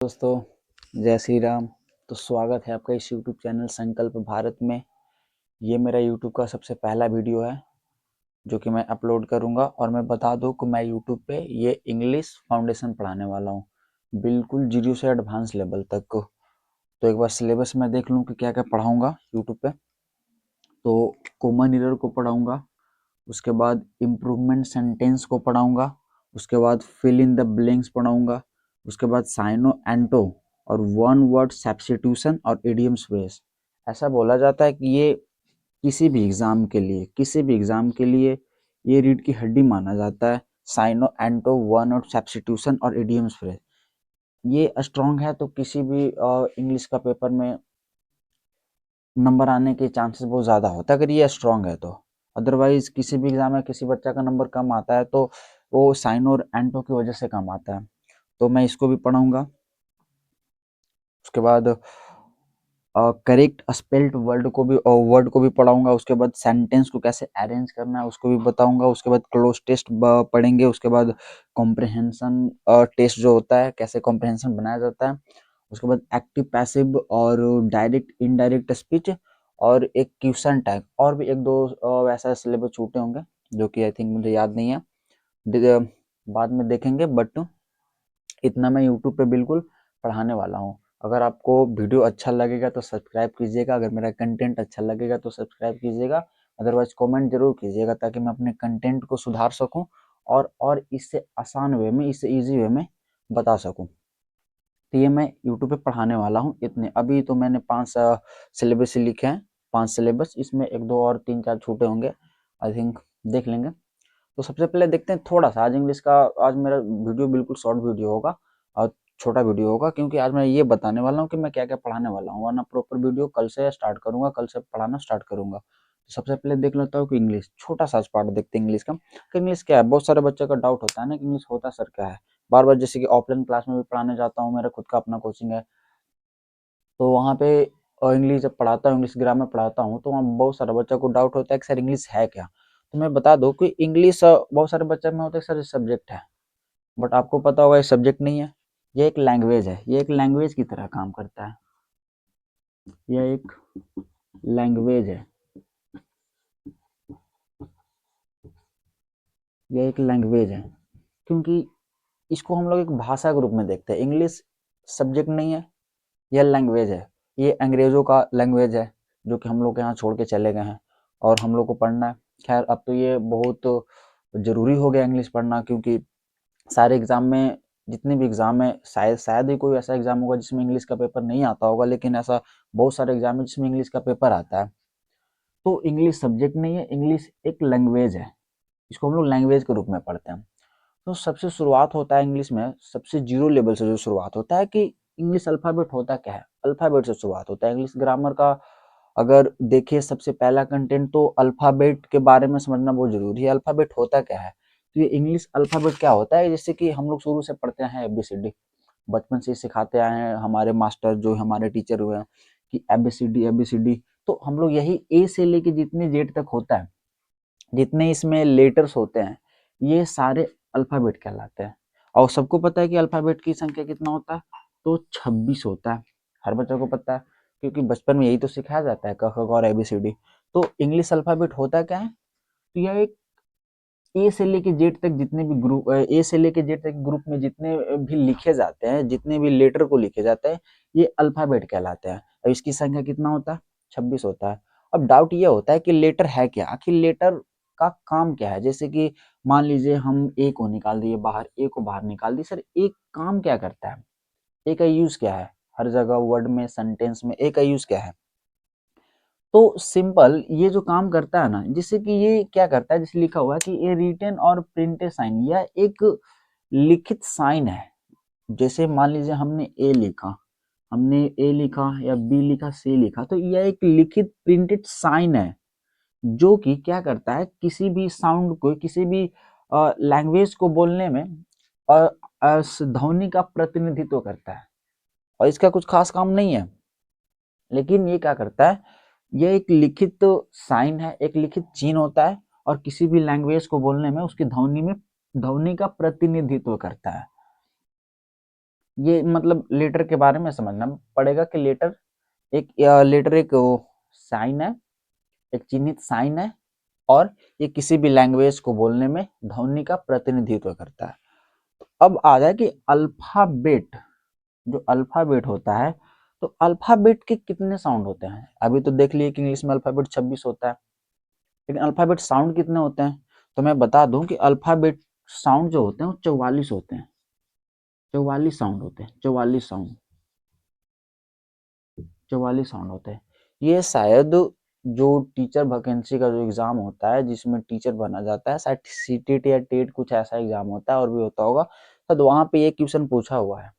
दोस्तों, जय श्री राम। तो स्वागत है आपका इस यूट्यूब चैनल संकल्प भारत में। ये मेरा यूट्यूब का सबसे पहला वीडियो है जो कि मैं अपलोड करूंगा। और मैं बता दूं कि मैं यूट्यूब पे ये इंग्लिश फाउंडेशन पढ़ाने वाला हूँ, बिल्कुल जीरो से एडवांस लेवल तक को। तो एक बार सिलेबस में देख लूँ कि क्या क्या पढ़ाऊँगा यूट्यूब पे। तो कॉमन एरर को पढ़ाऊँगा, उसके बाद इम्प्रूवमेंट सेंटेंस को पढ़ाऊँगा, उसके बाद फिल इन द ब्लैंक्स पढ़ाऊँगा, उसके बाद साइनो एंटो और वन वर्ड सब्स्टिट्यूशन और इडियम्स फ्रेज। ऐसा बोला जाता है कि ये किसी भी एग्जाम के लिए ये रीढ़ की हड्डी माना जाता है। साइनो एंटो, वन वर्ड सब्स्टिट्यूशन और इडियम्स फ्रेज ये स्ट्रॉन्ग है तो किसी भी इंग्लिश का पेपर में नंबर आने के चांसेस बहुत ज़्यादा होता है अगर ये स्ट्रॉन्ग है तो। अदरवाइज किसी भी एग्जाम में किसी बच्चा का नंबर कम आता है तो वो साइन और एंटो की वजह से कम आता है। तो मैं इसको भी पढ़ाऊंगा। उसके बाद करेक्ट स्पेल्ड वर्ड को भी पढ़ाऊंगा। उसके बाद सेंटेंस को कैसे अरेंज करना है उसको भी बताऊंगा। उसके बाद क्लोज टेस्ट पढ़ेंगे। उसके बाद कॉम्प्रहेंशन टेस्ट जो होता है, कैसे कॉम्प्रहेंशन बनाया जाता है। उसके बाद एक्टिव पैसिव और डायरेक्ट इनडायरेक्ट स्पीच और एक क्वेश्चन टैग और भी एक दो वैसा सिलेबस छूटे होंगे जो कि आई थिंक मुझे याद नहीं है, बाद में देखेंगे। बट इतना मैं यूट्यूब पे बिल्कुल पढ़ाने वाला हूँ। अगर आपको वीडियो अच्छा लगेगा तो सब्सक्राइब कीजिएगा, अगर मेरा कंटेंट अच्छा लगेगा तो सब्सक्राइब कीजिएगा, अदरवाइज कमेंट जरूर कीजिएगा ताकि मैं अपने कंटेंट को सुधार सकूं और इससे आसान वे में, इससे इजी वे में बता सकूं। तो ये मैं यूट्यूब पे पढ़ाने वाला हूँ इतने। अभी तो मैंने 5 सिलेबस लिखे हैं, 5 सिलेबस। इसमें एक दो और 3-4 छूटे होंगे, आई थिंक देख लेंगे। तो सबसे पहले देखते हैं थोड़ा सा आज इंग्लिश का। आज मेरा वीडियो बिल्कुल शॉर्ट वीडियो होगा और छोटा वीडियो होगा, क्योंकि आज मैं ये बताने वाला हूँ कि मैं क्या क्या पढ़ाने वाला हूँ, वरना प्रॉपर वीडियो कल से स्टार्ट करूंगा, कल से पढ़ाना स्टार्ट करूंगा। तो सबसे पहले देख लेता हूँ कि इंग्लिश, छोटा सा पार्ट देखते हैं इंग्लिश का कि इंग्लिश क्या है। बहुत सारे बच्चों का डाउट होता है ना कि इंग्लिश होता सर क्या है। बार बार जैसे कि ऑफलाइन क्लास में भी पढ़ाने जाता हूँ, मेरा खुद का अपना कोचिंग है, तो वहाँ पे इंग्लिश जब पढ़ाता हूँ, इंग्लिश ग्रामर पढ़ाता हूँ, तो वहाँ बहुत सारे बच्चों को डाउट होता है कि सर इंग्लिश है क्या। तो मैं बता दूं कि इंग्लिश बहुत सारे बच्चों में होता है सर सब्जेक्ट है, बट आपको पता होगा ये सब्जेक्ट नहीं है, ये एक लैंग्वेज है। ये एक लैंग्वेज की तरह काम करता है, यह एक लैंग्वेज है, यह एक लैंग्वेज है। क्योंकि इसको हम लोग एक भाषा के रूप में देखते हैं। इंग्लिश सब्जेक्ट नहीं है, यह लैंग्वेज है। ये अंग्रेजों का लैंग्वेज है जो कि हम लोग यहाँ छोड़ के चले गए हैं और हम लोग को पढ़ना है। खैर अब तो ये बहुत जरूरी हो गया इंग्लिश पढ़ना, क्योंकि सारे एग्जाम में, जितने भी एग्जाम है, शायद ही कोई ऐसा एग्जाम होगा जिसमें इंग्लिश का पेपर नहीं आता होगा, लेकिन ऐसा बहुत सारे एग्जाम है जिसमें इंग्लिश का पेपर आता है। तो इंग्लिश सब्जेक्ट नहीं है, इंग्लिश एक लैंग्वेज है। इसको हम लोग लैंग्वेज के रूप में पढ़ते हैं। तो सबसे शुरुआत होता है इंग्लिश में, सबसे जीरो लेवल से जो शुरुआत होता है कि इंग्लिश अल्फाबेट होता क्या है। अल्फाबेट से शुरुआत होता है इंग्लिश ग्रामर का। अगर देखिए सबसे पहला कंटेंट तो अल्फाबेट के बारे में समझना बहुत जरूरी है। अल्फाबेट होता क्या है, तो ये इंग्लिश अल्फाबेट क्या होता है, जैसे कि हम लोग शुरू से पढ़ते हैं एबीसीडी, बचपन से सिखाते आए हैं हमारे मास्टर जो हमारे टीचर हुए हैं कि एबीसीडी एबीसीडी। तो हम लोग यही ए से लेके जितने जेड तक होता है, जितने इसमें लेटर्स होते हैं, ये सारे अल्फाबेट कहलाते हैं। और सबको पता है कि अल्फाबेट की संख्या कितना होता है, तो 26 होता है। हर बच्चों को पता है, क्योंकि बचपन में यही तो सिखाया जाता है, क ख ग और एबीसीडी। तो इंग्लिश अल्फाबेट होता क्या है, तो यह एक ए से लेके जेड तक जितने भी ग्रुप, ए से लेके जेड तक ग्रुप में जितने भी लिखे जाते हैं, जितने भी लेटर को लिखे जाते हैं, ये अल्फाबेट कहलाते हैं। और इसकी संख्या कितना होता है, 26 होता है। अब डाउट ये होता है कि लेटर है क्या, आखिर लेटर का काम क्या है। जैसे कि मान लीजिए हम ए को निकाल दिए बाहर, ए को बाहर निकाल दिए, सर ए काम क्या करता है, ए का यूज क्या है, हर जगह वर्ड में, सेंटेंस में ए का यूज क्या है। तो सिंपल ये जो काम करता है ना, जिससे कि ये क्या करता है, जैसे लिखा हुआ है कि ये रिटन और प्रिंटेड साइन, यह एक लिखित साइन है। जैसे मान लीजिए हमने ए लिखा, हमने ए लिखा या बी लिखा, सी लिखा, तो यह एक लिखित प्रिंटेड साइन है जो कि क्या करता है, किसी भी साउंड को, किसी भी लैंग्वेज को बोलने में ध्वनि का प्रतिनिधित्व करता है। और इसका कुछ खास काम नहीं है, लेकिन ये क्या करता है, यह एक लिखित साइन है, एक लिखित चिन्ह होता है और किसी भी लैंग्वेज को बोलने में उसकी ध्वनि का प्रतिनिधित्व करता है। ये मतलब लेटर के बारे में समझना पड़ेगा कि लेटर एक साइन है, एक चिन्हित साइन है, और ये किसी भी लैंग्वेज को बोलने में ध्वनि का प्रतिनिधित्व करता है। अब आ जाए कि अल्फाबेट, जो अल्फाबेट होता है, तो अल्फाबेट के कितने साउंड होते हैं? अभी तो देख लिए कि इंग्लिश में अल्फाबेट 26 होता है, लेकिन अल्फाबेट साउंड कितने होते हैं? तो मैं बता दूं कि अल्फाबेट साउंड जो होते हैं वो 44 होते हैं। 44 साउंड होते हैं, 44 साउंड होते हैं। ये शायद जो टीचर वैकेंसी का जो एग्जाम होता है जिसमें टीचर बना जाता है, शायद सीटेट या टेट कुछ ऐसा एग्जाम होता है और भी होता होगा, तो वहाँ पे ये क्वेश्चन पूछा हुआ है,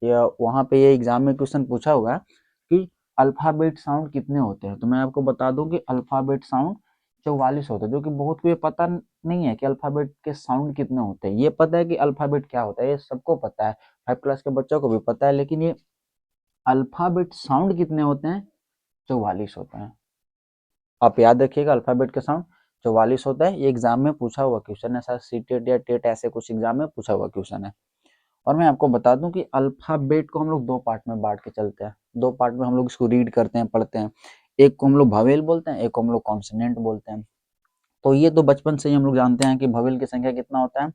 या वहाँ पे ये एग्जाम में क्वेश्चन पूछा हुआ है कि अल्फाबेट साउंड कितने होते हैं। तो मैं आपको बता दूं कि अल्फाबेट साउंड 44 होते हैं, जो कि बहुत को ये पता नहीं है कि अल्फाबेट के साउंड कितने होते हैं। ये पता है कि अल्फाबेट क्या होता है, ये सबको पता है, 5 क्लास के बच्चों को भी पता है, लेकिन ये अल्फाबेट साउंड कितने होते हैं? 44 होते हैं। आप याद रखिएगा, अल्फाबेट का साउंड 44 होता है। ये एग्जाम में पूछा हुआ क्वेश्चन है, शायद सीटेट या टेट ऐसे कुछ एग्जाम में पूछा हुआ क्वेश्चन है। और मैं आपको बता दूं कि अल्फाबेट को हम लोग दो पार्ट में बांट के चलते हैं, दो पार्ट में हम लोग इसको रीड करते हैं, पढ़ते हैं। एक को हम लोग भवेल बोलते हैं, एक को हम लोग कॉन्सोनेंट बोलते हैं। तो ये तो बचपन से ही हम लोग जानते हैं कि भवेल की संख्या कितना होता है।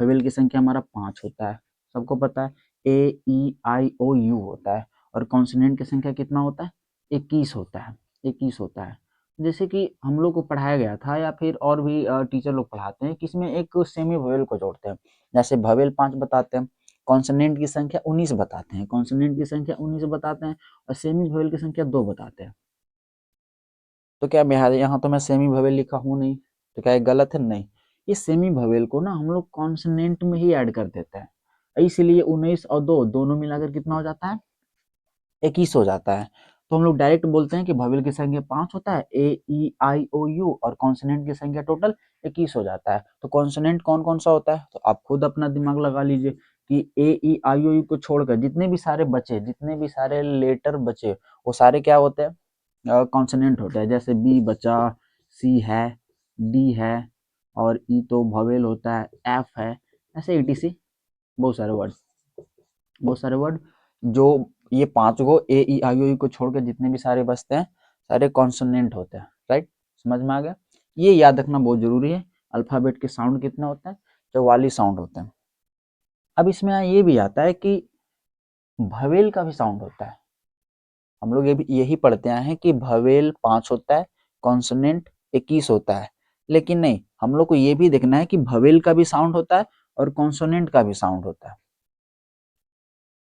भवेल की संख्या हमारा 5 होता है, सबको पता है। A E I O U होता है। और कॉन्सोनेंट की संख्या कितना होता है? 21 होता है, 21 होता है। जैसे कि हम लोग को पढ़ाया गया था, या फिर और भी टीचर लोग पढ़ाते हैं कि इसमें एक सेमी भवेल को जोड़ते हैं। जैसे भवेल 5 बताते हैं, कॉन्सोनेंट की संख्या 19 बताते हैं, कॉन्सोनेंट की संख्या 19 बताते हैं, और सेमी भवेल की संख्या 2 बताते हैं। तो क्या मैं यहाँ तो मैं सेमी भवेल लिखा हूँ नहीं, तो क्या ये गलत है? नहीं। ये सेमी भवेल को ना हम लोग कॉन्सोनेंट में ही ऐड कर देते हैं, इसलिए 19 और 2 दोनों मिलाकर कितना हो जाता है? 21 हो जाता है। तो हम लोग डायरेक्ट बोलते हैं कि भवेल की संख्या 5 होता है, A E I O U, और कॉन्सोनेंट की संख्या टोटल 21 हो जाता है। तो कॉन्सोनेंट कौन कौन सा होता है? तो आप खुद अपना दिमाग लगा लीजिए कि A E I O U को छोड़कर जितने भी सारे बचे, जितने भी सारे लेटर बचे, वो सारे क्या होते हैं? कॉन्सोनेंट होते हैं। जैसे बी बचा, सी है, डी है, और ई तो भवेल होता है, एफ है, ऐसे ETC बहुत सारे वर्ड, बहुत सारे वर्ड। जो ये 5 गो A E I O U को छोड़कर जितने भी सारे बचते हैं, सारे कॉन्सोनेंट होते हैं। राइट, समझ में आ गया? ये याद रखना बहुत जरूरी है। अल्फाबेट के साउंड कितने होते हैं? 44 साउंड होते हैं। अब इसमें ये भी आता है कि भवेल का भी साउंड होता है। हम लोग ये भी यही पढ़ते आए हैं कि भवेल 5 होता है, कॉन्सोनेंट 21 होता है। लेकिन नहीं, हम लोग को ये भी देखना है कि भवेल का भी साउंड होता है और कॉन्सोनेंट का भी साउंड होता है।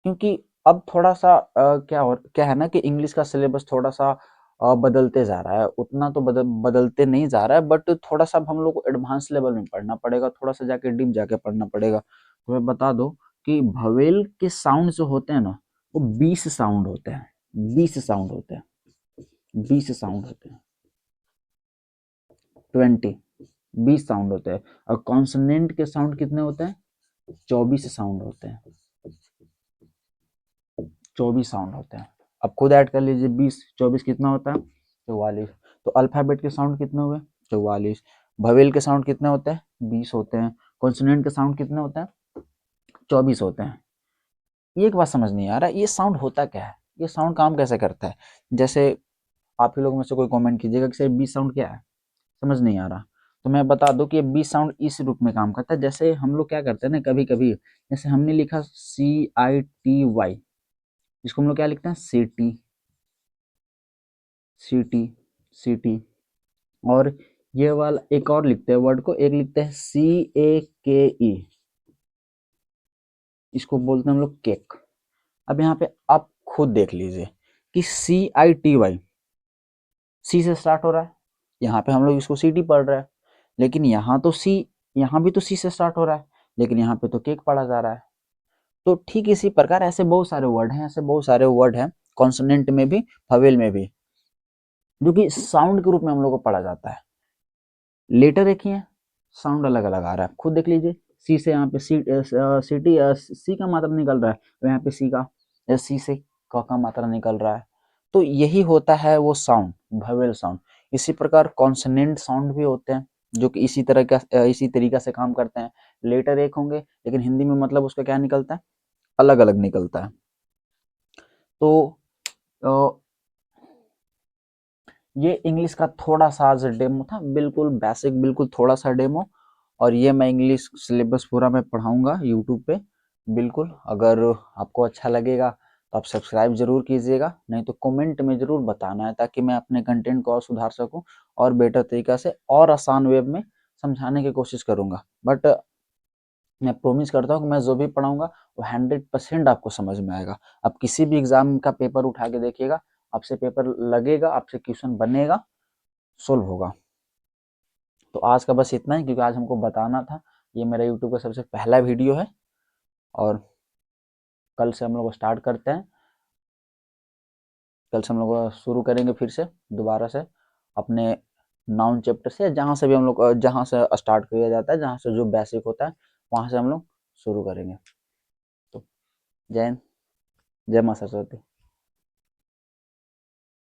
क्योंकि अब थोड़ा सा क्या है ना कि इंग्लिश का सिलेबस थोड़ा सा बदलते जा रहा है। उतना तो बदलते नहीं जा रहा है, बट थोड़ा सा अब हम लोग को एडवांस लेवल में पढ़ना पड़ेगा, थोड़ा सा जाके डीप जाके पढ़ना पड़ेगा। तो मैं बता दो कि भवेल के साउंड जो होते हैं ना, वो 20 साउंड होते हैं, 20 साउंड होते हैं, 20 साउंड होते हैं, 20, 20 साउंड होते हैं। और कॉन्सोनेंट के साउंड कितने होते हैं? 24 साउंड होते हैं, 24 साउंड होते हैं। अब खुद ऐड कर लीजिए, 20 24 कितना होता है? 44। तो अल्फाबेट के साउंड कितने हुए? 44। भवेल के साउंड कितने होते हैं? 20 होते हैं। कॉन्सोनेंट के साउंड कितने होते हैं? 24 होते हैं। एक बात समझ नहीं आ रहा, ये साउंड होता क्या है, ये साउंड काम कैसे करता है? जैसे आप ही लोग में से कोई कमेंट कीजिएगा कि सर 20 साउंड क्या है, समझ नहीं आ रहा। तो मैं बता दूं कि ये 20 साउंड इस रूप में काम करता है। जैसे हम लोग क्या करते हैं ना, कभी कभी जैसे हमने लिखा CITY, इसको हम लोग क्या लिखते हैं? City, city, city. और ये वाला एक और लिखते हैं वर्ड को, एक लिखते हैं CAKE, इसको बोलते हैं हम लोग केक। अब यहाँ पे आप खुद देख लीजिए कि CITY सी से स्टार्ट हो रहा है, यहाँ पे हम लोग इसको सिटी पढ़ रहे हैं, लेकिन यहाँ तो सी, यहाँ भी तो सी से स्टार्ट हो रहा है, लेकिन यहाँ पे तो केक पढ़ा जा रहा है। तो ठीक इसी प्रकार ऐसे बहुत सारे वर्ड हैं, ऐसे बहुत सारे वर्ड हैं कॉन्सोनेंट में भी, वोवेल में भी, जो कि साउंड के रूप में हम लोग को पढ़ा जाता है। लेटर एक ही है, साउंड अलग अलग आ रहा है। खुद देख लीजिए, सी से यहाँ पे सिटी सी का मात्रा निकल रहा है, तो यहाँ पे सी का, सी से का मात्रा निकल रहा है। तो यही होता है वो साउंड, वोवेल साउंड। इसी प्रकार कॉन्सोनेंट साउंड भी होते हैं, जो कि इसी तरीका से काम करते हैं। लेटर एक होंगे, लेकिन हिंदी में मतलब उसका क्या निकलता है? अलग अलग निकलता है। तो ये इंग्लिश का थोड़ा सा आज डेमो था, बिल्कुल बेसिक, बिल्कुल थोड़ा सा डेमो। और ये मैं इंग्लिश सिलेबस पूरा मैं पढ़ाऊंगा यूट्यूब पे। बिल्कुल, अगर आपको अच्छा लगेगा तो आप सब्सक्राइब जरूर कीजिएगा, नहीं तो कमेंट में जरूर बताना है, ताकि मैं अपने कंटेंट को और सुधार सकूं और बेटर तरीका से और आसान वे में समझाने की कोशिश करूंगा। बट मैं प्रॉमिस करता हूँ कि मैं जो भी पढ़ाऊंगा वो 100% आपको समझ में आएगा। आप किसी भी एग्जाम का पेपर उठा के देखिएगा, आपसे पेपर लगेगा, आपसे क्वेश्चन बनेगा, सोल्व होगा। तो आज का बस इतना ही, क्योंकि आज हमको बताना था। ये मेरा यूट्यूब का सबसे पहला वीडियो है, और कल से हम लोग स्टार्ट करते हैं। कल से हम लोग शुरू करेंगे फिर से दोबारा से अपने नाउन चैप्टर से, जहाँ से भी हम लोग जहाँ से स्टार्ट किया जाता है, जहाँ से जो बेसिक होता है वहाँ से हम लोग शुरू करेंगे। तो जय हिंद, जय माँ सरस्वती।